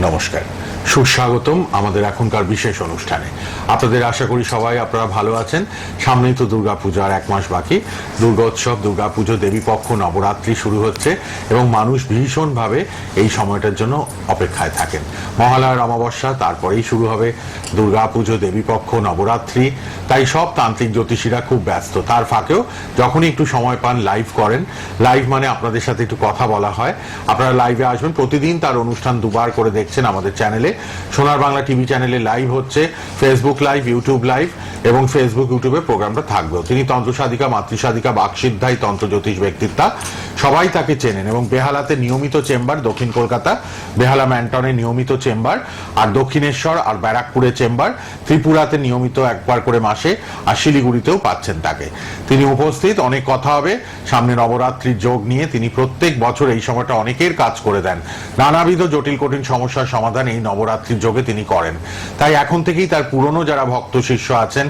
নমস্কার, সুস্বাগতম আমাদের এখনকার বিশেষ অনুষ্ঠানে। আপনাদের আশা করি সবাই আপনারা ভালো আছেন। সামনেই তো দুর্গাপূজা, আর এক মাস বাকি। দুর্গোৎসব, দুর্গাপুজো, দেবীপক্ষ, নবরাত্রি শুরু হচ্ছে এবং মানুষ ভীষণভাবে এই সময়টার জন্য অপেক্ষায় থাকেন। মহালয়ার অমাবস্যা, তারপরেই শুরু হবে দুর্গাপুজো, দেবীপক্ষ, নবরাত্রি। তাই সব তান্ত্রিক জ্যোতিষীরা খুব ব্যস্ত। তার ফাঁকেও যখনই একটু সময় পান লাইভ করেন। লাইভ মানে আপনাদের সাথে একটু কথা বলা হয়। আপনারা লাইভে আসবেন। প্রতিদিন তার অনুষ্ঠান দুবার করে দেখছেন আমাদের চ্যানেলে। সোনার বাংলা টিভি চ্যানেলে লাইভ হচ্ছে, ফেসবুক লাইভ, ইউটিউব লাইভ এবং ফেসবুক ইউটিউবে প্রোগ্রামটা থাকবেও। তিনি তন্ত্রসাধিকা, মাতৃসাধিকা, বাকসিদ্ধাই তন্ত্র জ্যোতিষ ব্যক্তিত্বা। সবাই তাকে চেনেন এবং বেহালাতে নিয়মিত চেম্বার, দক্ষিণ কলকাতা বেহালা ম্যান্টনে নিয়মিত চেম্বার, আর দক্ষিণেশ্বর আর ব্যারাকপুরে চেম্বার, ত্রিপুরাতে নিয়মিত একবার করে মাসে, আর শিলিগুড়িতেও পাচ্ছেন তাকে। তিনি উপস্থিত। অনেক কথা হবে সামনে নবরাত্রির যোগ নিয়ে। তিনি প্রত্যেক বছর এই সময়টা অনেকের কাজ করে দেন। নানাবিধ জটিল কঠিন সমস্যার সমাধান এই নবরাত্রির যোগে তিনি করেন। তাই এখন থেকেই তার পুরনো যারা ভক্ত শিষ্য আছেন,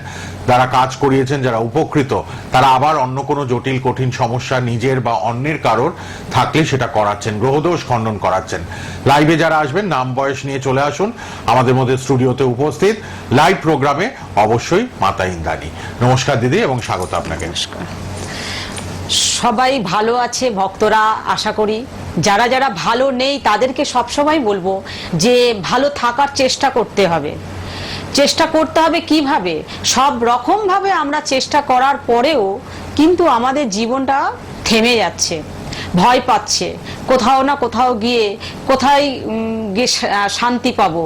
যারা কাজ করিয়েছেন, যারা উপকৃত, তারা আবার অন্য কোনো জটিল কঠিন সমস্যা নিজের বা অন্যের কারোর থাকলে সেটা করাচ্ছেন, গ্রহদোষ খণ্ডন করাচ্ছেন। লাইভে যারা আসবেন নাম বয়স নিয়ে চলে আসুন আমাদের মধ্যে স্টুডিওতে উপস্থিত। লাইভ প্রোগ্রামে অবশ্যই মাতা ইন্দ্রাণী। নমস্কার দিদি এবং স্বাগত আপনাকে। নমস্কার। সবাই ভালো আছে ভক্তরা, আশা করি। যারা যারা ভালো নেই তাদেরকে সবসময় বলবো যে ভালো থাকার চেষ্টা করতে হবে। চেষ্টা করতে হবে কিভাবে? সব রকম ভাবে আমরা চেষ্টা করার পরেও কিন্তু আমাদের জীবনটা থেমে যাচ্ছে, ভয় পাচ্ছে। কোথাও না কোথাও গিয়ে কোথায় গিয়ে শান্তি পাবো,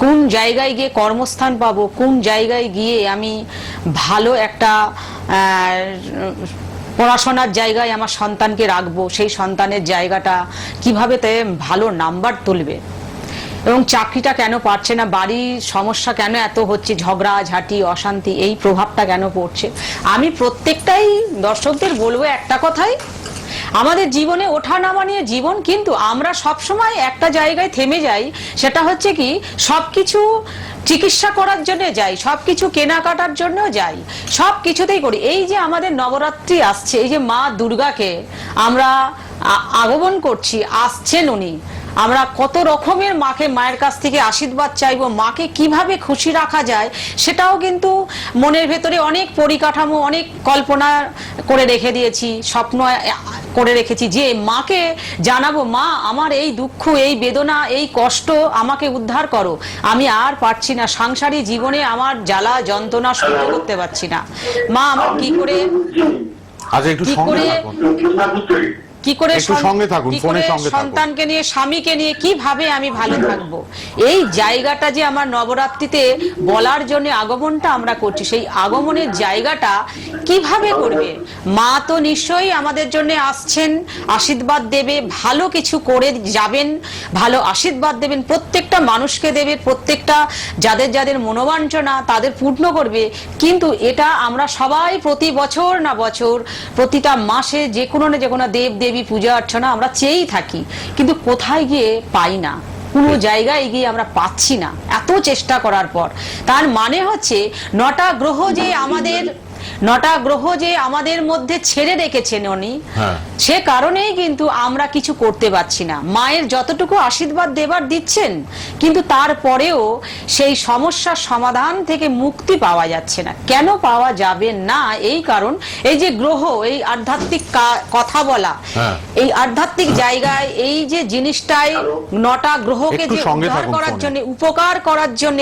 কোন জায়গায় গিয়ে কর্মস্থান পাবো, কোন জায়গায় গিয়ে আমি ভালো একটা পড়াশোনার জায়গায় আমার সন্তানকে রাখবো, সেই সন্তানের জায়গাটা কিভাবে তাই ভালো নাম্বার তুলবে, এবং চাকরিটা কেন পাচ্ছে না, বাড়ির সমস্যা কেন এত হচ্ছে, ঝগড়া ঝাঁটি অশান্তি, এই প্রভাবটা কেন পড়ছে। আমি প্রত্যেকটাই দর্শকদের বলবো একটা কথাই, আমাদের জীবনে ওঠা নামা নিয়ে জীবন, কিন্তু আমরা সবসময় একটা জায়গায় থেমে যাই। সেটা হচ্ছে কি, সবকিছু চিকিৎসা করার জন্য যাই, সবকিছু কেনাকাটার জন্য যাই, সব কিছুতেই করি। এই যে আমাদের নবরাত্রি আসছে, এই যে মা দুর্গাকে আমরা আগমন করছি, আসছেন উনি, আমরা কত রকমের মায়ের কাছ থেকে আশীর্বাদ চাইবো। মাকে কিভাবে খুশি রাখা যায় সেটাও কিন্তু মনের ভেতরে অনেক পরিকাঠামো, অনেক কল্পনা করে রেখে দিয়েছি, স্বপ্ন করে রেখেছি যে মাকে জানাবো, মা আমার এই দুঃখ, এই বেদনা, এই কষ্ট আমাকে উদ্ধার করো। আমি আর পারছি না, সাংসারিক জীবনে আমার জ্বালা যন্ত্রণা সহ্য করতে পারছি না। মা আমার কি করে সন্তানকে নিয়ে, স্বামীকে নিয়ে কিভাবে আমি ভালো থাকবো, এই জায়গাটা যে আমার নবরাত্রিতে বলার জন্য আগমনটা আমরা করছি, সেই আগমনের জায়গাটা কিভাবে করবে? মা তো নিশ্চয়ই আমাদের জন্য আসছেন, আশীর্বাদ দেবে, ভালো কিছু করে যাবেন, ভালো আশীর্বাদ দেবেন, প্রত্যেকটা মানুষকে দেবে, প্রত্যেকটা যাদের যাদের মনোবাঞ্ছনা তাদের পূর্ণ করবে। কিন্তু এটা আমরা সবাই প্রতি বছর না বছর, প্রতিটা মাসে যে কোনো না যে কোনো দেব দেবী পূজা অর্চনা আমরা চেয়েই থাকি, কিন্তু কোথায় গিয়ে পাই না, কোনো জায়গায় গিয়ে আমরা পাচ্ছি না এত চেষ্টা করার পর। তার মানে হচ্ছে নটা গ্রহ যে আমাদের মধ্যে ছেড়ে রেখেছেন উনি, সে কারণেই কিন্তু আমরা কিছু করতে পারছি না। মায়ের যতটুকু আশীর্বাদ দেবার দিচ্ছেন, কিন্তু তারপরেও সেই সমস্যার সমাধান থেকে মুক্তি পাওয়া যাচ্ছে না। কেন পাওয়া যাবে না? এই কারণ, এই যে গ্রহ, এই আধ্যাত্মিক কথা বলা, এই আধ্যাত্মিক জায়গায় এই যে জিনিসটাই নটা গ্রহকে যে উদ্ধার করার জন্য, উপকার করার জন্য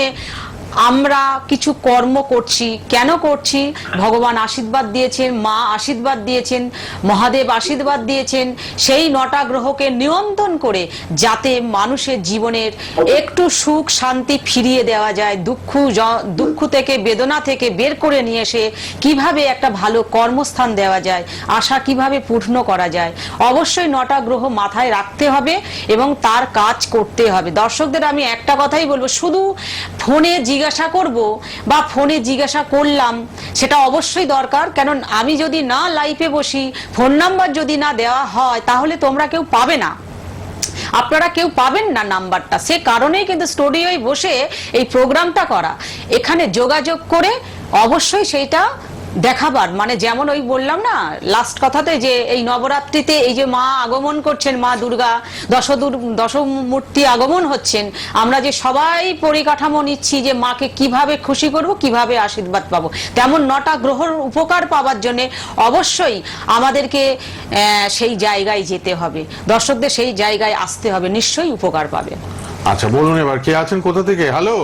আমরা কিছু কর্ম করছি। কেন করছি? ভগবান আশীর্বাদ দিয়েছেন, মা আশীর্বাদ দিয়েছেন, মহাদেব আশীর্বাদ দিয়েছেন, সেই নটা গ্রহকে নিয়ন্ত্রণ করে যাতে মানুষের জীবনের একটু সুখ শান্তি ফিরিয়ে দেওয়া যায়, দুঃখ থেকে, বেদনা থেকে বের করে নিয়ে এসে কিভাবে একটা ভালো কর্মস্থান দেওয়া যায়, আশা কিভাবে পূর্ণ করা যায়। অবশ্যই নটা গ্রহ মাথায় রাখতে হবে এবং তার কাজ করতে হবে। দর্শকদের আমি একটা কথাই বলবো, শুধু ফোনে জিজ্ঞাসা করব বা ফোনে জিজ্ঞাসা করলাম সেটা অবশ্যই দরকার, কারণ আমি যদি না লাইভে বসি, ফোন নাম্বার যদি না দেওয়া হয়, তাহলে তোমরা কেউ পাবে না, আপনারা কেউ পাবেন না নাম্বারটা। সে কারণেই কিন্তু স্টুডিওয় বসে এই প্রোগ্রামটা করা, এখানে যোগাযোগ করে অবশ্যই সেইটা দেখাবার, মানে যেমন ওই বললাম না লাস্ট কথাতে যে এই নবরাত্রিতে এই যে মা আগমন করছেন, মা দুর্গা দশমূর্তি আগমন হচ্ছেন, আমরা যে সবাই পরিকাঠামো নিচ্ছি যে মাকে কিভাবে খুশি করব, কিভাবে আশীর্বাদ পাবো, তেমন 9টা গ্রহর উপকার পাওয়ার জন্য অবশ্যই আমাদেরকে সেই জায়গায় যেতে হবে, দর্শকদের সেই জায়গায় আসতে হবে, নিশ্চয়ই উপকার পাবে। আচ্ছা বলুন এবার কে আছেন, কোথা থেকে? হ্যালো,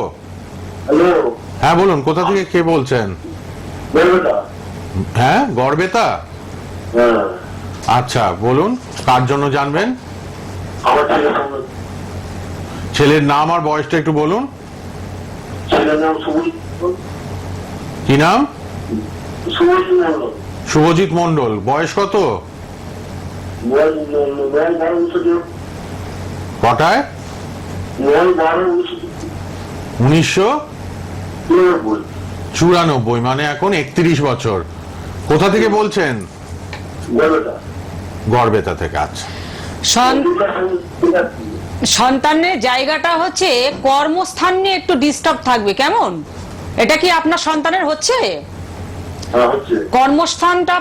হ্যালো, হ্যাঁ বলুন, কোথা থেকে কে বলছেন? বলবেটা? হ্যাঁ, গড়বেতা। হ্যাঁ, আচ্ছা বলুন, কার জন্য জানবেন? আমার ছেলের সঙ্গে ছেলের নাম আর বয়সটা একটু বলুন। ছেলের নাম শুভজিৎ, কি নাম? শুভজিৎ মন্ডল। শুভজিৎ মন্ডল। বয়স কত? বয়স 9-12 বছর। কটায়? 9-12 বছর। 1994, মানে এখন 31 বছর। কোথা থেকে বলছেন? বলবেটা? গড়বেতা থেকে। আচ্ছা, সন্তানের জায়গাটা হচ্ছে কর্মস্থান নিয়ে একটু ডিস্টার্ব থাকবে, কেমন? এটা কি আপনার সন্তানের হচ্ছে? হ্যাঁ, হচ্ছে। কর্মস্থানটা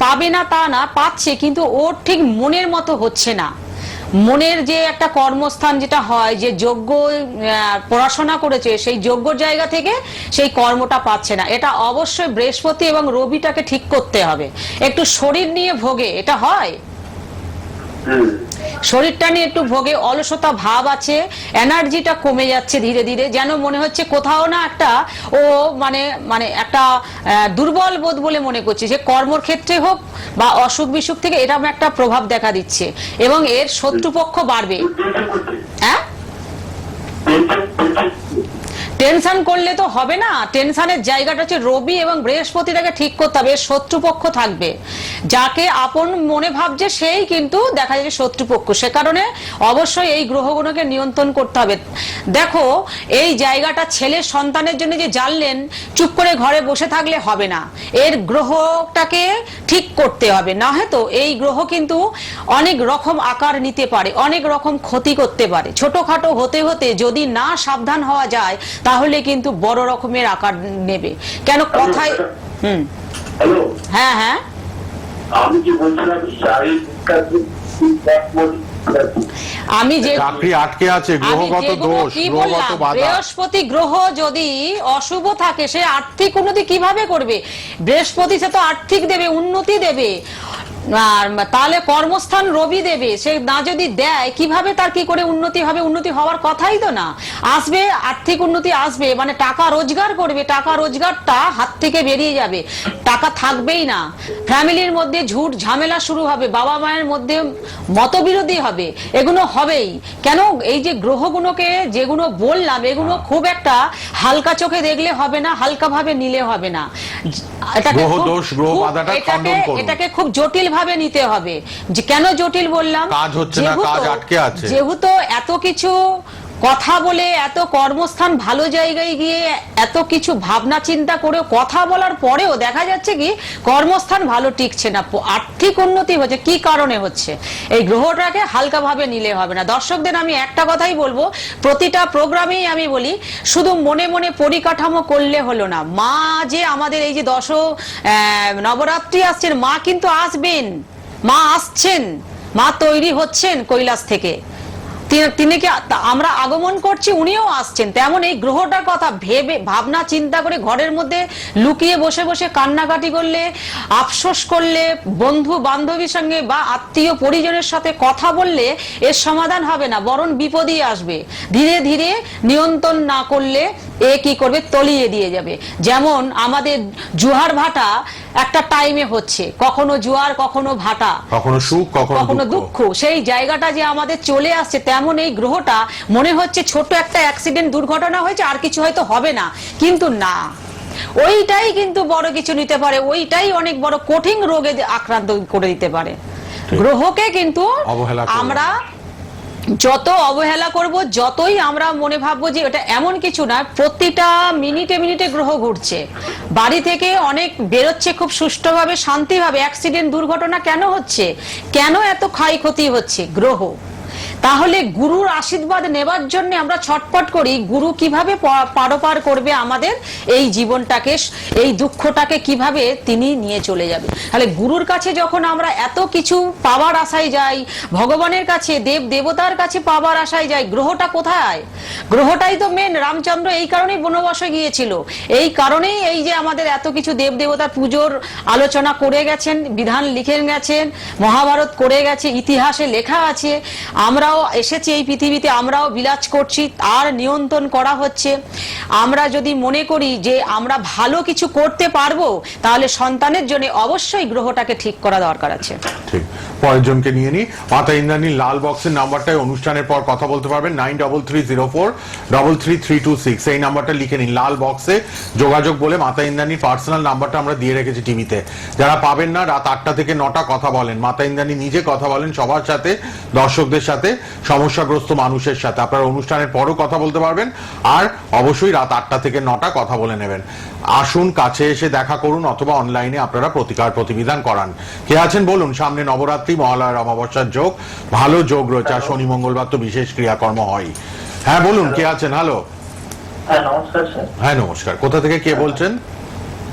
পাবে না তা না, পাচ্ছে, কিন্তু ওর ঠিক মনের মতো হচ্ছে না। মনের যে একটা কর্মস্থান যেটা হয়, যে যোগ্য পড়াশোনা করেছে সেই যোগ্য জায়গা থেকে সেই কর্মটা পাচ্ছে না। এটা অবশ্যই বৃহস্পতি এবং রবিটাকে ঠিক করতে হবে। একটু শরীর নিয়ে ভোগে, এটা হয়, শরীরটা নিয়ে একটু ভোগে, অলসতা ভাব আছে, এনার্জিটা কমে যাচ্ছে ধীরে ধীরে, যেন মনে হচ্ছে কোথাও না একটা ও মানে মানে একটা দুর্বল বোধ বলে মনে করছে, যে কর্মর ক্ষেত্রে হোক বা অসুখ বিসুখ থেকে এরকম একটা প্রভাব দেখা দিচ্ছে, এবং এর শত্রুপক্ষ বাড়বে। হ্যাঁ, টেনশন করলে তো হবে না, টেনশনের জায়গাটা হচ্ছে রবি এবং বৃহস্পতিটাকে ঠিক করতে হবে। শত্রুপক্ষ থাকবে, যাকে আপন মনে ভাবছে সেই কিন্তু দেখা যাচ্ছে শত্রুপক্ষ, সে কারণে অবশ্যই এই গ্রহগুলোকে নিয়ন্ত্রণ করতে হবে। দেখো এই জায়গাটা ছেলের সন্তানের জন্য যে জানলেন, চুপ করে ঘরে বসে থাকলে হবে না, এর গ্রহটাকে ঠিক করতে হবে, না হয়তো এই গ্রহ কিন্তু অনেক রকম আকার নিতে পারে, অনেক রকম ক্ষতি করতে পারে। ছোটখাটো হতে হতে যদি না সাবধান হওয়া যায় তাহলে কিন্তু বড় রকমের আকার নেবে। কেন কথায় হ্যালো, হ্যাঁ হ্যাঁ, আমি কি বলছিলাম আমি যে চাকরি আটকে আছে, গ্রহগত দোষ, কি গ্রহগত বললাম, বাধা। বৃহস্পতি গ্রহ যদি অশুভ থাকে সে আর্থিক উন্নতি কিভাবে করবে? বৃহস্পতি সে তো আর্থিক দেবে, উন্নতি দেবে, আর তাহলে কর্মস্থান রবি দেবে, সে না যদি দেয় কিভাবে তার কি করে উন্নতি হবে? উন্নতি হওয়ার কথাই তো না। আসবে আর্থিক উন্নতি, আসবে মানে টাকা রোজগার করবে, টাকা রোজগারটা হাত থেকে বেরিয়ে যাবে, টাকা থাকবেই না, ফ্যামিলির মধ্যে ঝুট ঝামেলা শুরু হবে, বাবা মায়ের মধ্যে মতবিরোধী হবে, এগুলো হবেই। কেন? এই যে গ্রহগুলোকে যেগুলো বললাম এগুলো খুব একটা হালকা চোখে দেখলে হবে না, হালকা ভাবে নিলে হবে না, এটাকে খুব জটিল ভাবে নিতে হবে। যে কেন জটিল বললাম, কাজ হচ্ছে না, কাজ আটকে আছে, যেহেতু এত কিছু কথা বলে, এত কর্মস্থান ভালো জায়গায় গিয়ে এত কিছু ভাবনা চিন্তা করে কথা বলার পরেও দেখা যাচ্ছে কি কর্মস্থান ভালো টিকছে না, আর্থিক উন্নতি হচ্ছে, কি কারণে হচ্ছে? এই গ্রহটাকে হালকা ভাবে নিলে হবে না। দর্শকদের আমি একটা কথাই বলবো, প্রতিটা প্রোগ্রামেই আমি বলি, শুধু মনে মনে পরিকাঠামো করলে হলো না। মা যে আমাদের এই যে নবরাত্রি আসছেন, মা কিন্তু আসবেন, মা আসছেন, মা তৈরি হচ্ছেন কৈলাস থেকে, তিনি কি আমরা আগমন করছি, উনিও আসছেন। তেমন এই গ্রহটার কথা ভেবে ভাবনা চিন্তা করে ঘরের মধ্যে লুকিয়ে বসে বসে কান্নাকাটি করলে, আফসোস করলে, বন্ধু বান্ধবীর সঙ্গে বা আত্মীয় পরিজনের সাথে কথা বললে এর সমাধান হবে না, বরং বিপদই আসবে। ধীরে ধীরে নিয়ন্ত্রণ না করলে এ কি করবে, তলিয়ে দিয়ে যাবে। যেমন আমাদের জোয়ার ভাটা একটা টাইমে হচ্ছে, কখনো জোয়ার কখনো ভাটা, কখনো সুখ কখনো দুঃখ, সেই জায়গাটা যে আমাদের চলে আসছে, তেমন এই গ্রহটা মনে হচ্ছে ছোট একটা অ্যাক্সিডেন্ট দুর্ঘটনা হয়েছে, আর কিছু হয়তো হবে না, কিন্তু না, ওইটাই কিন্তু বড় কিছু নিতে পারে, ওইটাই অনেক বড় কঠিন রোগে আক্রান্ত করে দিতে পারে। গ্রহকে কিন্তু আমরা যত অবহেলা করব, যতই আমরা মনে ভাববো যে এটা এমন কিছু না, প্রতিটা মিনিটে মিনিটে গ্রহ ঘুরছে, বাড়ি থেকে অনেক বেরোচ্ছে খুব সুষ্ঠুভাবে শান্তিভাবে, অ্যাক্সিডেন্ট দুর্ঘটনা কেন হচ্ছে, কেন এত ক্ষয়ক্ষতি হচ্ছে? গ্রহ। তাহলে গুরুর আশীর্বাদ নেবার জন্য আমরা ছটপট করি, গুরু কিভাবে পারোপার করবে আমাদের এই জীবনটাকে, এই দুঃখটাকে কিভাবে তিনি নিয়ে চলে যাবে। তাহলে গুরুর কাছে যখন আমরা এত কিছু পাওয়ার আশায় যাই, ভগবানের কাছে, দেব দেবতার কাছে পাওয়ার আশায় যাই, গ্রহটা কোথায়? গ্রহটাই তো মেন। রামচন্দ্র এই কারণেই বনবাসে গিয়েছিল, এই কারণেই এই যে আমাদের এত কিছু দেব দেবতার পুজোর আলোচনা করে গেছেন, বিধান লিখে গেছেন, মহাভারত করে গেছে, ইতিহাসে লেখা আছে। আমরাও এসেছি এই পৃথিবীতে, আমরাও বিলাস করছি, আর নিয়ন্ত্রণ করা হচ্ছে। আমরা যদি মনে করি যে আমরা ভালো কিছু করতে পারবো, তাহলে সন্তানের জন্য অবশ্যই গ্রহটাকে ঠিক করা দরকার আছে। ঠিক, পরের জনকে নিয়ে নি। মাতা ইন্দ্রাণী লাল বক্সের নাম্বারটাই অনুষ্ঠানের পর কথা বলতে পারবেন, 9330433326 এই নাম্বারটা লিখে নিন। লাল বক্সে যোগাযোগ বলে মাতা ইন্দ্রাণীর পার্সোনাল নাম্বারটা আমরা দিয়ে রেখেছি টিভিতে। যারা পাবেন না, রাত 8টা থেকে 9টা কথা বলেন, মাতা ইন্দ্রাণী নিজে কথা বলেন সবার সাথে, দর্শকদের সাথে, সমস্যাগ্রস্ত মানুষের সাথে। আপনারা অনুষ্ঠানের পরও কথা বলতে পারবেন, আর অবশ্যই রাত 8টা থেকে 9টা কথা বলে নেবেন। আসুন, কাছে এসে দেখা করুন, অথবা অনলাইনে আপনারা প্রতিকার প্রতিবিধান করান। কে আছেন বলুন? সামনে নবরাত্রি, মহালয়ার অমাবস্যার যোগ, ভালো যোগ রয়েছে, আর শনি মঙ্গলবার তো বিশেষ ক্রিয়াকর্ম হয়। হ্যাঁ বলুন, কে আছেন? হ্যালো। হ্যাঁ নমস্কার স্যার। হ্যাঁ নমস্কার, কোথা থেকে কে বলছেন?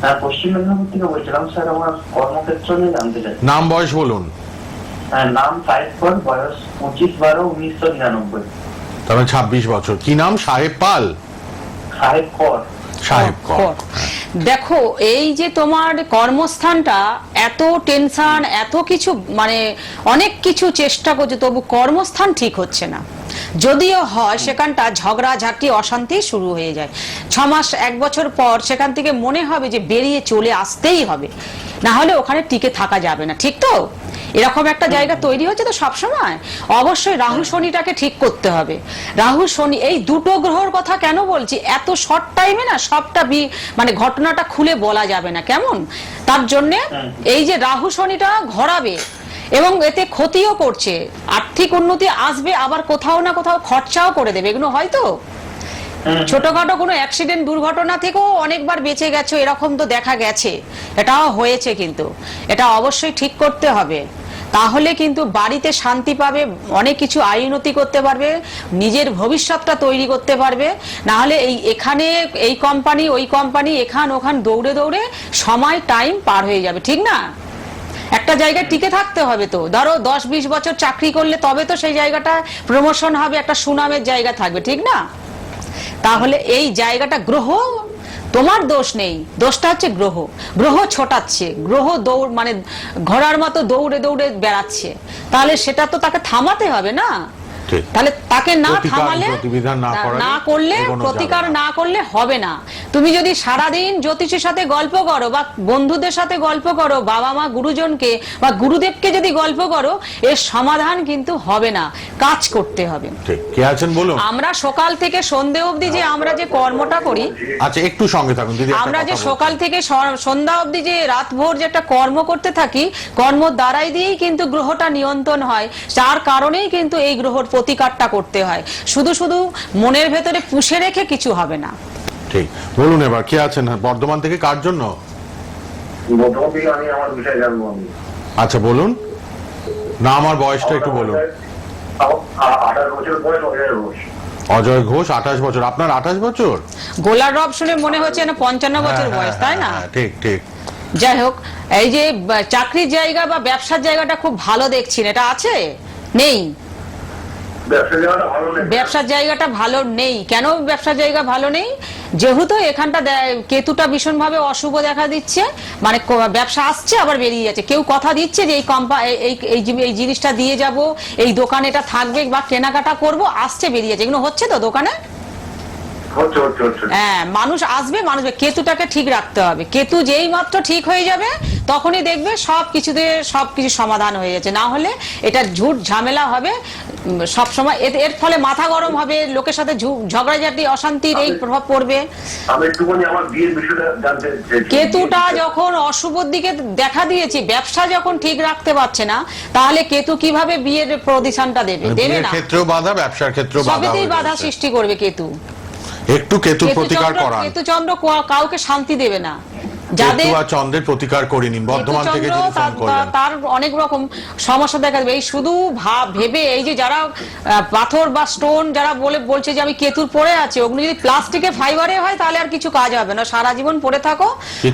হ্যাঁ পশ্চিম মেদিনীপুর থেকে বলছিলাম স্যার, আমার কর্মক্ষেত্র নিয়ে জানতে চাই। নাম বয়স বলুন। হ্যাঁ, নাম সাহেব কর, বয়স 25/12/1999। তবে 26 বছর। কি নাম? সাহেব পাল? সাহেব কর। সাহেব কর। দেখো, এই যে তোমার কর্মস্থানটা এত টেনশন, এত কিছু, মানে অনেক কিছু চেষ্টা করছে, তবু কর্মস্থান ঠিক হচ্ছে না। যদিও হয় সেখানটা ঝগড়াঝাটি, অশান্তি শুরু হয়ে যায়। 6 মাস 1 বছর পর সেখান থেকে মনে হবে যে বেরিয়ে চলে আসতেই হবে, না হলে ওখানে টিকে থাকা যাবে না। ঠিক তো? এরকম একটা জায়গা তৈরি হচ্ছে তো সবসময়। অবশ্যই রাহু শনিটাকে ঠিক করতে হবে। রাহু শনি এই দুটো গ্রহর কথা কেন বলছি, এত শর্ট টাইমে না সবটা মানে ঘটনাটা খুলে বলা যাবে না, কেমন? তার জন্য এই যে রাহু শনিটা ঘোরাবে এবং এতে ক্ষতিও করছে, আর্থিক উন্নতি আসবে, আবার কোথাও না কোথাও খরচাও করে দেবে। এগুলো হয়তো ছোটখাটো কোনো অ্যাক্সিডেন্ট, দুর্ঘটনা থেকেও অনেকবার বেঁচে গেছে, এরকম তো দেখা গেছে, এটাও হয়েছে। কিন্তু এটা অবশ্যই ঠিক করতে হবে, তাহলে কিন্তু বাড়িতে শান্তি পাবে, অনেক কিছু আইনতি করতে পারবে, নিজের ভবিষ্যৎটা তৈরি করতে পারবে। না হলে এখানে এই কোম্পানি, ওই কোম্পানি, এখান ওখান দৌড়ে দৌড়ে সময় টাইম পার হয়ে যাবে। ঠিক না? একটা জায়গায় টিকে থাকতে হবে। তো ধরো 10-20 বছর চাকরি করলে তবে তো সেই জায়গাটা প্রমোশন হবে, একটা সুনামের জায়গা থাকবে। ঠিক না? তাহলে এই জায়গাটা, গ্রহ, তোমার দোষ নেই, দোষটা হচ্ছে গ্রহ। গ্রহ ছোটাচ্ছে, গ্রহ দৌড়, মানে ঘোড়ার মতো দৌড়ে দৌড়ে বেড়াচ্ছে, তাহলে সেটা তো তাকে থামাতে হবে না। তাহলে তাকে না থামালে, না করলে, প্রতিকার না করলে হবে না। তুমি যদি সারাদিন জ্যোতিষীর সাথে গল্প করো, বা বন্ধুদের সাথে গল্প করো, বাবা মা গুরুজনকে বা গুরুদেবকে যদি গল্প করো, এর সমাধান কিন্তু হবে না, কাজ করতে হবে। কে আছেন বলুন? আমরা সকাল থেকে সন্ধ্যে অবধি যে আমরা যে কর্মটা করি, আচ্ছা একটু সঙ্গে থাকুন দিদি। আমরা যে সকাল থেকে সন্ধ্যা অবধি যে রাত ভোর যে একটা কর্ম করতে থাকি, কর্ম দ্বারাই দিয়েই কিন্তু গ্রহটা নিয়ন্ত্রণ হয়। যার কারণেই কিন্তু এই গ্রহর প্রতিকারটা করতে হয়। শুধু শুধু মনের ভেতরে পুষে রেখে কিছু হবে না। ঠিক, বলুন এবার কে আছেন? বর্ধমান থেকে কার জন্য? বর্তমান থেকে আমি আমার বিষয় জানবো। আচ্ছা বলুন, না আমার বয়সটা একটু বলুন। 28 বছর বয়স, অজয় ঘোষ। 28 বছর। আপনার 28 বছর? গোলার রব শুনে মনে হচ্ছে না 55 বছর বয়স, তাই না? ঠিক ঠিক। যাই হোক, এই যে চাকরির জায়গা বা ব্যবসার জায়গাটা খুব ভালো দেখছি, এটা আছে? নেই? ব্যবসার জায়গাটা ভালো নেই। কেন ব্যবসার জায়গা ভালো নেই? যেহেতু এখানটা কেতুটা ভীষণভাবে অশুভ দেখা দিচ্ছে, মানে ব্যবসা আসছে আবার বেরিয়ে যাচ্ছে। কেউ কথা দিচ্ছে যে এই জিনিসটা দিয়ে যাব, এই দোকানে এটা থাকবে, বা কেনাকাটা করব, আসছে বেরিয়ে যাচ্ছে। এগুলো হচ্ছে তো দোকানে? হ্যাঁ, মানুষ আসবে, কেতুটাকে ঠিক রাখতে হবে। কেতু যেই মাত্র ঠিক হয়ে যাবে, তখনই দেখবে সবকিছুতে সবকিছু সমাধান হয়ে যাচ্ছে। না হলে এটা ঝুট ঝামেলা হবে সব সময়। এর ফলে মাথা গরম হবে, লোকের সাথে ঝগড়াঝাটি, অশান্তির এই প্রভাব পড়বে। কেতুটা যখন অশুভর দিকে দেখা দিয়েছে, ব্যবসা যখন ঠিক রাখতে পারছে না, তাহলে কেতু কিভাবে বিয়ের প্রতিষ্ঠানটা দেবে? দেবে না। ক্ষেত্রেও বাধা, ব্যবসার ক্ষেত্রেও বাধা, সবেতেই বাধা সৃষ্টি করবে কেতু। একটু কেতু প্রতিকার করান। কেতুচন্দ্র কাউকে শান্তি দেবে না। যাদের কেতু আর চন্দ্রের প্রতিকার করে নিন বর্ধমান থেকে যিনি ফোন করলেন। তার অনেক রকম সমস্যা দেখা দেবে। এই শুধু ভেবে এই যে যারা পাথর বা স্টোন যারা বলছে যে আমি কেতুর পড়ে আছে, ওগুলো যদি প্লাস্টিকের ফাইবারে হয় তাহলে আর কিছু কাজ হবে না, সারা জীবন পড়ে থাকো,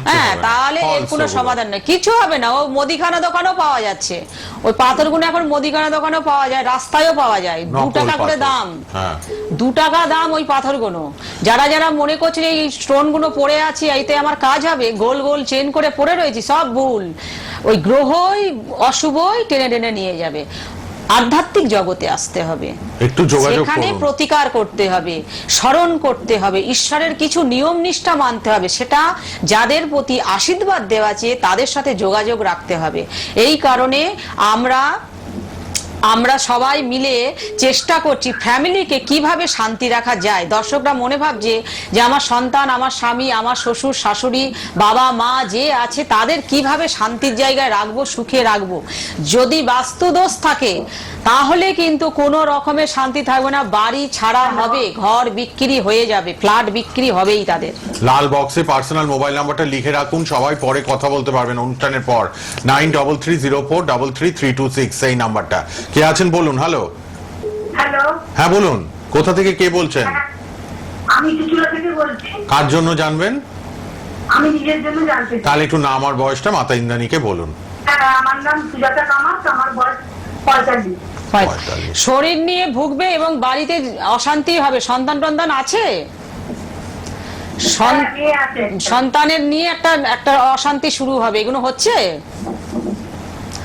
হ্যাঁ, তাহলে এর কোনো সমাধান নেই, কিছু হবে না। ও মুদিখানা দোকানেও পাওয়া যাচ্ছে, ওই পাথরগুলো এখন মুদিখানা দোকানেও পাওয়া যায়, রাস্তায়ও পাওয়া যায়, 2 টাকা করে দাম, 2 টাকা দাম ওই পাথরগুলো। যারা যারা মনে করছে এই স্টোন গুলো পড়ে আছে এতে আমার কাজ হবে, গোল গোল চেন করে পড়ে রয়েছে, সব ভুল। ওই গ্রহই অশুভই টেনে টেনে নিয়ে যাবে। আধ্যাত্মিক জগতে আসতে হবে, একটু যোগাযোগ সেখানে করুন, প্রতিকার করতে হবে, স্মরণ করতে হবে, ঈশ্বরের কিছু নিয়ম নিষ্ঠা মানতে হবে, সেটা যাদের প্রতি আশীর্বাদ দেওয়া আছে তাদের সাথে যোগাযোগ রাখতে হবে। এই কারণে আমরা সবাই মিলে চেষ্টা করছি ফ্যামিলিকে কিভাবে শান্তি রাখা যায়। দর্শকরা মনে ভাবছে যে আমার সন্তান, আমার স্বামী, আমার শ্বশুর শাশুড়ি, বাবা মা যে আছে তাদের কিভাবে শান্তির জায়গায় রাখবো, সুখে রাখবো। যদি বাস্তুদোষ থাকে তাহলে কিন্তু কোনো রকমের শান্তি থাকবে না, বাড়ি ছাড়া হবে, ঘর বিক্রি হয়ে যাবে, ফ্ল্যাট বিক্রি হবেই তাদের। লাল বক্সে পার্সোনাল মোবাইল নাম্বারটা লিখে রাখুন, সবাই পরে কথা বলতে পারবেন অনুষ্ঠানের পর। 9330433326 এই নাম্বারটা। কে আছেন বলুন। হ্যালো। হ্যালো, হ্যাঁ বলুন, কোথা থেকে কে বলছেন? আমি চুচুড়া থেকে বলছি। কার জন্য জানবেন? আমি নিজের জন্য জানতে চাই। তাহলে একটু নাম আর বয়সটা মাতা ইন্দ্রাণীকে বলুন। হ্যাঁ, আমার নাম সুজাতা কামাত, আমার বয়স 45। শরীর নিয়ে ভুগবে এবং বাড়িতে অশান্তি হবে। সন্তান টন্তান আছে? মেয়ে আছে। সন্তানের নিয়ে একটা অশান্তি শুরু হবে, এগুলো হচ্ছে?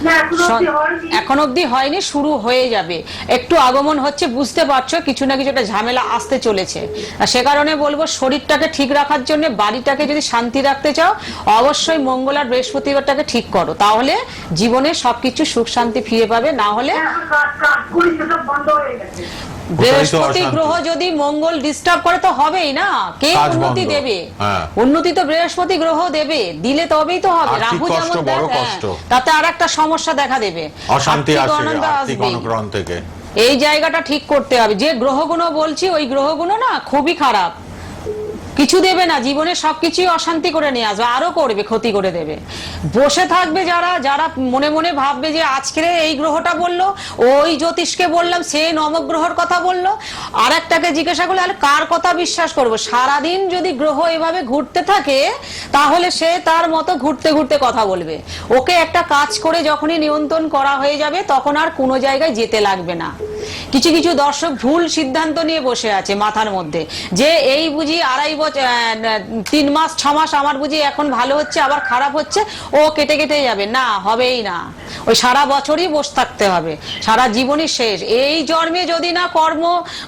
না, এখনো অবধি হয়নি। এখন অব্দি হয়নি, শুরু হয়ে যাবে, একটু আগমন হচ্ছে, বুঝতে পারছো কিছু না কিছু একটা ঝামেলা আসতে চলেছে। আর সে কারণে বলবো শরীরটাকে ঠিক রাখার জন্য, বাড়িটাকে যদি শান্তি রাখতে চাও অবশ্যই মঙ্গল আর বৃহস্পতিবারটাকে ঠিক করো, তাহলে জীবনে সবকিছু সুখ শান্তি ফিরে পাবে। না হলে এখন কাজ করি, সেসব বন্ধ হয়ে গেছে। বৃহস্পতি গ্রহ যদি মঙ্গল ডিস্টার্ব করে তো হবেই না, কে কাজ উন্নতি বন্ধ। দেবে? হ্যাঁ। উন্নতি তো বৃহস্পতি গ্রহ দেবে, দিলে তবেই তো হবে। আর্থিক রাহু কষ্ট, যেমন বড় দেয়, কষ্ট। তাতে আর একটা সমস্যা দেখা দেবে, অশান্তি আর্থিক আসে, অনন্ত আর্থিক আসবেই। অনুগ্রহণ থেকে। এই জায়গাটা ঠিক করতে হবে। যে গ্রহগুলো বলছি ওই গ্রহগুলো না খুবই খারাপ, কিছু দেবে না, জীবনে সবকিছুই অশান্তি করে নিয়ে আসবে, আরো করবে, ক্ষতি করে দেবে। বসে থাকবে যারা যারা মনে মনে ভাববে যে আজকের এই গ্রহটা বললো, ওই জ্যোতিষকে বললাম সে নবগ্রহর কথা বললো, আর একটাকে জিজ্ঞাসা করলে আর কার কথা বিশ্বাস করবো? সারাদিন যদি গ্রহ এভাবে ঘুরতে থাকে তাহলে সে তার মতো ঘুরতে ঘুরতে কথা বলবে। ওকে একটা কাজ করে যখনই নিয়ন্ত্রণ করা হয়ে যাবে তখন আর কোনো জায়গায় যেতে লাগবে না। কিছু কিছু দর্শক ভুল সিদ্ধান্ত নিয়ে বসে আছে মাথার মধ্যে, যে এই বুঝি 2.5 বছর 3 মাস 6 মাস আমার বুঝি এখন ভালো হচ্ছে আবার খারাপ হচ্ছে, ও কেটে কেটে যাবে, না হবেই না। ওই সারা বছরই বসে থাকতে হবে, সারা জীবনই শেষ। এই জন্মে যদি না কর্ম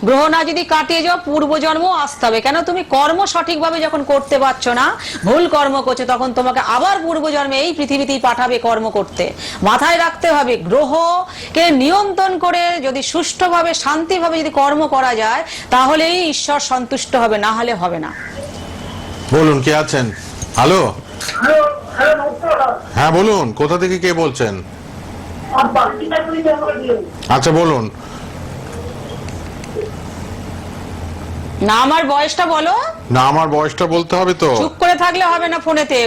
গ্রহ না যদি কাটিয়ে যাও, পূর্ব জন্ম আসতে হবে। কেন? তুমি কর্ম সঠিকভাবে যখন করতে পারছো না, ভুল কর্ম করছো, তখন তোমাকে আবার পূর্ব জন্মে এই পৃথিবীতেই পাঠাবে কর্ম করতে। মাথায় রাখতে হবে, গ্রহকে নিয়ন্ত্রণ করে যদি সুষ্ঠুভাবে শান্তিভাবে যদি কর্ম করা যায় তাহলেই ঈশ্বর সন্তুষ্ট হবে, না হলে হবে না। বলুন, কে আছেন? হ্যালো। হ্যালো, হ্যালো, নমস্কার। হ্যাঁ বলুন, কোথা থেকে কে বলছেন? আর বাকিটা তুমি কেমন দিও? আচ্ছা বলুন। না, আমার বয়সটা বলো। না, আমার বয়সটা বলতে হবে তো? চুপ করে থাকলে হবে না ফোনেতে।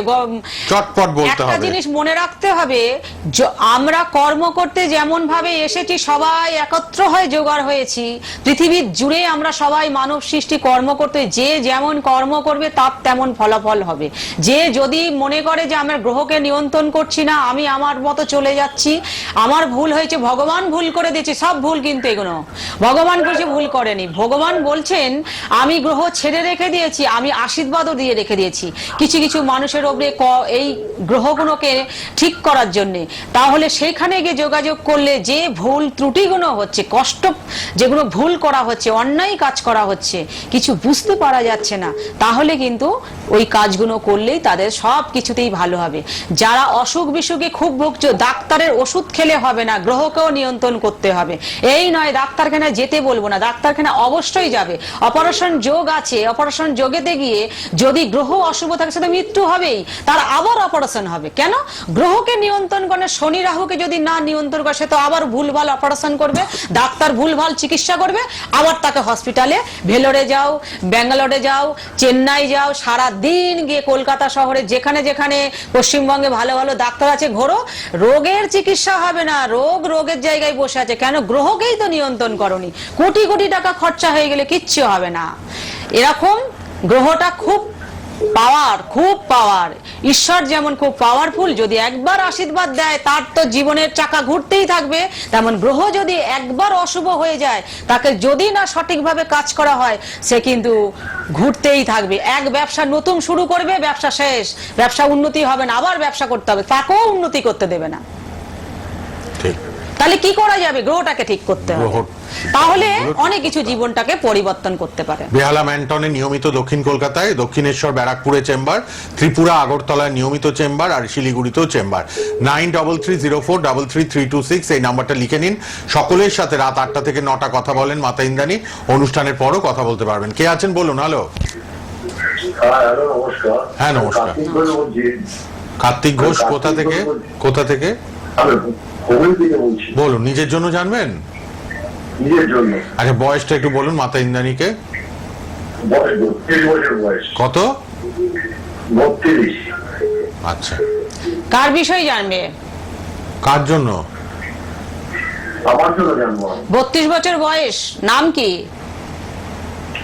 চটপট বলতে একটা হবে। জিনিস মনে রাখতে হবে, আমরা কর্ম করতে যেমন ভাবে এসেছি, সবাই একত্র হয়ে জোগাড় হয়েছি, পৃথিবীর জুড়ে আমরা সবাই মানব সৃষ্টি কর্ম করতে, যে যেমন কর্ম করবে তার তেমন ফলাফল হবে। যে যদি মনে করে যে আমরা গ্রহকে নিয়ন্ত্রণ করছি না, আমি আমার মতো চলে যাচ্ছি, আমার ভুল হয়েছে, ভগবান ভুল করে দিয়েছে, সব ভুল, কিন্তু এগুলো ভগবান কিছু ভুল করেনি। ভগবান বলছেন আমি গ্রহ ছেড়ে রেখে দিয়েছি, আমি আশীর্বাদও দিয়ে রেখে দিয়েছি কিছু কিছু মানুষের উপরে এই গ্রহগুলোকে ঠিক করার জন্য। তাহলে সেইখানে গিয়ে যোগাযোগ করলে যে ভুল ত্রুটিগুলো হচ্ছে, কষ্ট যেগুলো ভুল করা হচ্ছে, অন্যায় কাজ করা হচ্ছে, কিছু বুঝতে পারা যাচ্ছে না, তাহলে কিন্তু ওই কাজগুলো করলেই তাদের সব কিছুতেই ভালো হবে। যারা অসুখ বিসুখে খুব ভুগছে, ডাক্তারের ওষুধ খেলে হবে না, গ্রহকেও নিয়ন্ত্রণ করতে হবে। এই নয় ডাক্তারখানায় যেতে বলবো না, ডাক্তারখানা অবশ্যই যাবে, অপারেশন যোগ আছে, অপারেশন যোগেতে গিয়ে যদি গ্রহ অশুভ থাকে সেটা মৃত্যু হবেই, তার আবার অপারেশন হবে। কেন? গ্রহকে নিয়ন্ত্রণ করে, শনি রাহুকে যদি না নিয়ন্ত্রণ করে সে তো আবার ভুলভাল অপারেশন করবে, ডাক্তার ভুলভাল চিকিৎসা করবে, আবার তাকে হসপিটালে ভেলোরে যাও, ব্যাঙ্গালোরে যাও, চেন্নাই যাও, সারা দিন গিয়ে কলকাতা শহরে যেখানে যেখানে পশ্চিমবঙ্গে ভালো ভালো ডাক্তার আছে ঘোরো, রোগের চিকিৎসা হবে না, রোগ রোগের জায়গায় বসে আছে। কেন? গ্রহকেই তো নিয়ন্ত্রণ করনি। কোটি কোটি টাকা খরচা হয়ে গেলে কিচ্ছু হবে না। এরকম গ্রহটা খুব পাওয়ার, ঈশ্বর যেমন খুব পাওয়ারফুল, যদি একবার আশীর্বাদ দেয় তার তো জীবনের চাকা ঘুরতেই থাকবে, তেমন গ্রহ যদি একবার অশুভ হয়ে যায় তাকে যদি না সঠিকভাবে কাজ করা হয় সে কিন্তু ঘুরতেই থাকবে। এক ব্যবসা নতুন শুরু করবে, ব্যবসা শেষ, ব্যবসা উন্নতি হবে না, আবার ব্যবসা করতে হবে, তাকেও উন্নতি করতে দেবে না। ঠিক। তাহলে কি করা যাবে? গ্রহটাকে ঠিক করতে হবে, তাহলে অনেক কিছু জীবনটাকে পরিবর্তন করতে পারে। বেহালা ম্যান্টনে নিয়মিত দক্ষিণ কলকাতায়, দক্ষিণেশ্বর ব্যারাকপুরে চেম্বার, ত্রিপুরা আগরতলায় নিয়মিত চেম্বার, আর শিলিগুড়িতেও চেম্বার। 9330433326 এই নাম্বারটা লিখে নিন। সকলের সাথে রাত 8টা থেকে 9টা কথা বলেন মাতা ইন্দ্রাণী। অনুষ্ঠানের পরও কথা বলতে পারবেন। কে আছেন বলুন। হ্যালো। হ্যালো, নমস্কার। হ্যাঁ, নমস্কার। কার্তিক ঘোষ বলছি। কার্তিক ঘোষ কোথা থেকে? আমি হুগলি থেকে বলছি। বলুন, নিজের জন্য জানবেন? নিজের জন্য। আচ্ছা, বয়সটা একটু বলুন মাতা ইন্দ্রাণীকে। বয়স 32 বছর বয়স। কত? 32। আচ্ছা, কার বিষয়ে জানবে? কার জন্য? আমার জন্য জানবো। 32 বছর বয়স, নাম কি?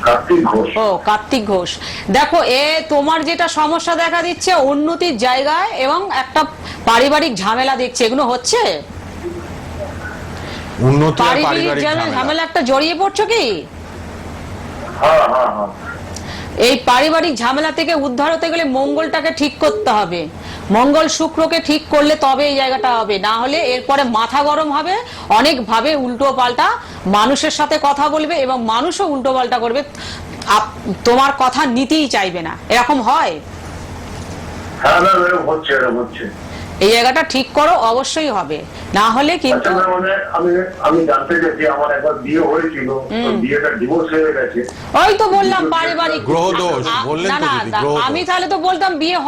কার্তিক ঘোষ। ও, কার্তিক ঘোষ। দেখো, তোমার যেটা সমস্যা দেখা দিচ্ছে উন্নতির জায়গায় এবং একটা পারিবারিক ঝামেলা দেখছে, এগুলো হচ্ছে উন্নতি আর পারিবারিক পারিবারিক ঝামেলা একটা জড়িয়ে পড়ছো কি? হ্যাঁ হ্যাঁ হ্যাঁ। এই পারিবারিক ঝামেলা থেকে উদ্ধার হতে গেলে মঙ্গলটাকে ঠিক করতে হবে। মঙ্গল শুক্রকে ঠিক করলে তবে এই জায়গাটা হবে, না হলে এরপরে মাথা গরম হবে, অনেক ভাবে উল্টো পাল্টা মানুষের সাথে কথা বলবে এবং মানুষও উল্টো পাল্টা করবে, তোমার কথা নিতেই চাইবে না। এরকম হয়? হ্যাঁ না, এরকম হচ্ছে, এরকম হচ্ছে। এই জায়গাটা ঠিক করো, অবশ্যই হবে, না হলে কিন্তু। আচ্ছা, মানে আমি জানতে চাইছি, আমার একবার বিয়ে হয়েছিল, বিয়েটা ডিভোর্স হয়ে গেছে। ওই তো বললাম পারিবারিক গ্রহ দোষ বললেন তো দিদি, গ্রহ দোষ। আমি তাহলে তো বলতাম বিয়ে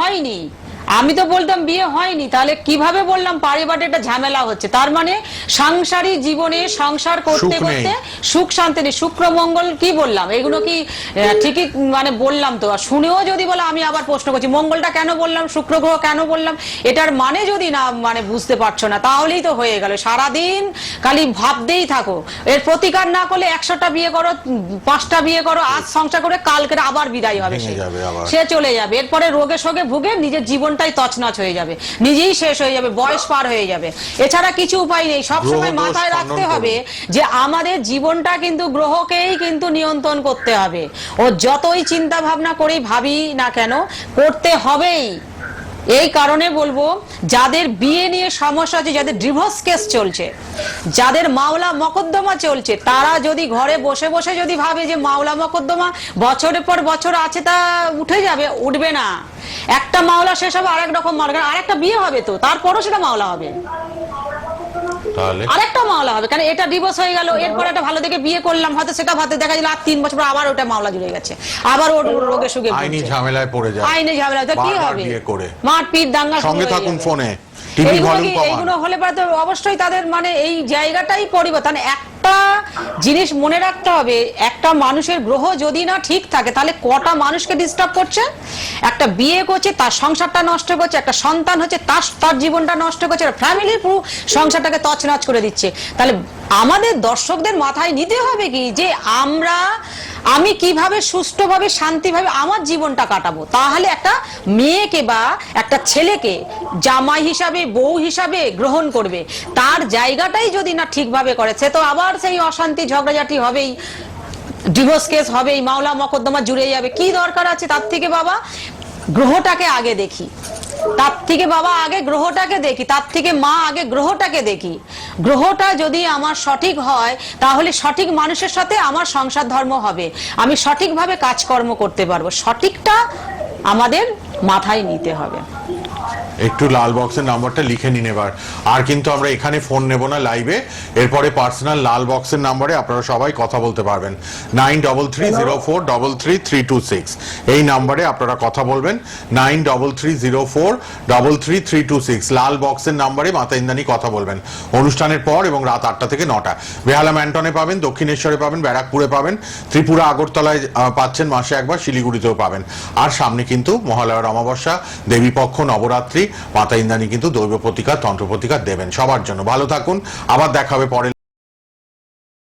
হয়নি, তাহলে কিভাবে বললাম পারিবারিক একটা ঝামেলা হচ্ছে? তার মানে সাংসারিক জীবনে সংসার করতে করতে সুখ শান্তি নেই। শুক্র মঙ্গল কি বললাম, এগুলো কি ঠিকই মানে বললাম তো? শুনেও যদি বলো, আমি আবার প্রশ্ন করছি মঙ্গলটা কেন বললাম, শুক্র গ্রহ কেন বললাম, এটার মানে যদি না মানে বুঝতে পারছো না তাহলেই তো হয়ে গেল। সারাদিন খালি ভাবতেই থাকো, এর প্রতিকার না করলে 100টা বিয়ে করো, 5টা বিয়ে করো, আজ সংসার করে কালকে আবার বিদায় হবে, সে চলে যাবে। এরপরে রোগে শোকে ভুগে নিজের জীবনটাই তছনছ হয়ে যাবে, নিজেই শেষ হয়ে যাবে, বয়স পার হয়ে যাবে। এছাড়া কিছু উপায় নেই। সবসময় মাথায় রাখতে হবে যে আমাদের জীবনটা কিন্তু গ্রহকেই কিন্তু নিয়ন্ত্রণ করতে হবে। ও যতই চিন্তা ভাবনা করেই ভাবি না কেন, করতে হবেই। এই কারণে বলবো, যাদের বিয়ে নিয়ে সমস্যা আছে, যাদের ডিভোর্স কেস চলছে, যাদের মামলা মকদ্দমা চলছে, তারা যদি ঘরে বসে বসে যদি ভাবে যে মামলা মকদ্দমা বছরের পর বছর আছে তা উঠে যাবে, উঠবে না। একটা মামলা শেষ হবে, আরেক রকম মামলা, আরেকটা বিয়ে হবে, তো তারপরও সেটা মামলা হবে, আরেকটা মামলা হবে। কারণ এটা ডিভোর্স হয়ে গেল, এরপর একটা ভালো দেখে বিয়ে করলাম, হয়তো সেটা ভাতে দেখা গেল আর 3 বছর পর আবার ওটা মামলা জুড়ে গেছে, আবার ওর রোগে সুগে আইনি ঝামেলায় পড়ে যায়, আইনি ঝামেলা। তো কি হবে? মারপিট দাঙ্গা। সঙ্গে থাকুন ফোনে। এইগুলো হলে পরে তো অবশ্যই তাদের মানে এই জায়গাটাই পরিবর্তন। একটা জিনিস মনে রাখতে হবে, একটা মানুষের গ্রহ যদি না ঠিক থাকে তাহলে কটা মানুষকে ডিস্টার্ব করছে। একটা বিয়ে করছে, তার সংসারটা নষ্ট করছে, একটা সন্তান হচ্ছে তার জীবনটা নষ্ট করছে, ফ্যামিলির পুরো সংসারটাকে তছনছ করে দিচ্ছে। তাহলে আমাদের দর্শকদের মাথায় নিতে হবে কি, যে আমি কিভাবে সুষ্ঠুভাবে শান্তিভাবে আমার জীবনটা কাটাবো। তাহলে একটা মেয়েকে বা একটা ছেলেকে জামাই হিসাবে, বউ হিসাবে গ্রহণ করবে, তার জায়গাটাই যদি না ঠিকভাবে করে, সে তো আবার সেই অশান্তি ঝগড়াঝাটি হবেই, ডিভোর্স কেস হবেই, মামলা মকদ্দমা জুড়ে যাবে। কি দরকার আছে? তার থেকে বাবা গ্রহটাকে আগে দেখি, তার থেকে বাবা আগে গ্রহটাকে দেখি, তার থেকে মা আগে গ্রহটাকে দেখি। গ্রহটা যদি আমার সঠিক হয় তাহলে সঠিক মানুষের সাথে আমার সংসার ধর্ম হবে, আমি সঠিকভাবে কাজকর্ম করতে পারবো। সঠিকটা আমাদের মাথায় নিতে হবে। একটু লাল বক্সের নাম্বারটা লিখে নিন এবার। আর কিন্তু আমরা এখানে ফোন নেব না লাইভে, এরপরে পার্সোনাল লাল বক্সের নাম্বারে আপনারা সবাই কথা বলতে পারবেন। 9330433326 এই নাম্বারে আপনারা কথা বলবেন। 9330433326 লাল বক্সের নাম্বারে মাতা ইন্দ্রাণী কথা বলবেন অনুষ্ঠানের পর এবং রাত 8টা থেকে 9টা। বেহালা ম্যান্টনে পাবেন, দক্ষিণেশ্বরে পাবেন, ব্যারাকপুরে পাবেন, ত্রিপুরা আগরতলায় পাচ্ছেন মাসে একবার, শিলিগুড়িতেও পাবেন। আর সামনে কিন্তু মহালয়ার অমাবস্যা, দেবীপক্ষ, নবরাত্রি, মাতা ইন্দ্রাণী কিন্তু দৈব প্রতিকার, তন্ত্র প্রতিকার দেবেন সবার জন্য। ভালো থাকুন, আবার দেখা হবে পরে।